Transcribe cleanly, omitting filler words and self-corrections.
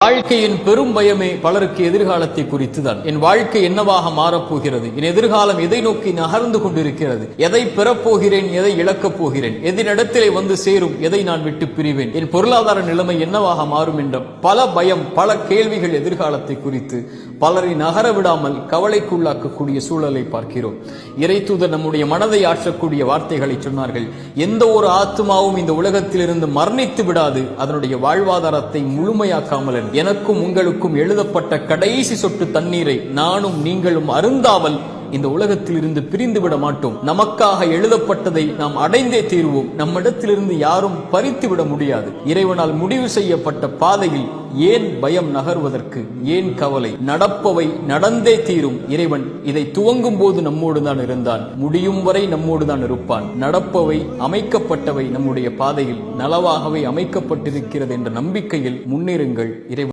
வாழ்க்கையின் பெரும் பயமே பலருக்கு எதிர்காலத்தை குறித்துதான். என் வாழ்க்கை என்னவாக மாறப்போகிறது, என் எதிர்காலம் எதை நோக்கி நகர்ந்து கொண்டிருக்கிறது, எதை பெறப்போகிறேன், எதை இழக்கப் போகிறேன், எதினிடத்திலே வந்து சேரும், எதை நான் விட்டு பிரிவேன், என் பொருளாதார நிலைமை என்னவாக மாறும் என்ற பல பயம், பல கேள்விகள் எதிர்காலத்தை குறித்து பலரை நகர விடாமல் கவலைக்குள்ளாக்கக்கூடிய சூழலை பார்க்கிறோம். இறைத்தூதர் நம்முடைய மனதை ஆற்றக்கூடிய வார்த்தைகளை சொன்னார்கள். எந்த ஒரு ஆத்மாவும் இந்த உலகத்திலிருந்து மரணித்து விடாது, அதனுடைய வாழ்வாதாரத்தை முழுமையாக்காமல். எனக்கும் உங்களுக்கும் எழுதப்பட்ட கடைசி சொட்டு தண்ணீரை நானும் நீங்களும் அருந்தாமல் இந்த உலகத்தில் இருந்து பிரிந்து விட மாட்டோம். நமக்காக எழுதப்பட்டதை நாம் அடைந்தே தீர்வோம். நம்மிடத்திலிருந்து யாரும் பறித்து விட முடியாது. இறைவனால் முடிவு செய்யப்பட்ட பாதையில் ஏன் பயம் நகர்வதற்கு, ஏன் கவலை? நடப்பவை நடந்தே தீரும். இறைவன் இதை துவங்கும் போது நம்மோடு தான் இருந்தான், முடியும் வரை நம்மோடு தான் இருப்பான். நடப்பவை, அமைக்கப்பட்டவை நம்முடைய பாதையில் நலவாகவே அமைக்கப்பட்டிருக்கிறது என்ற நம்பிக்கையில் முன்னேறுங்கள். இறைவன்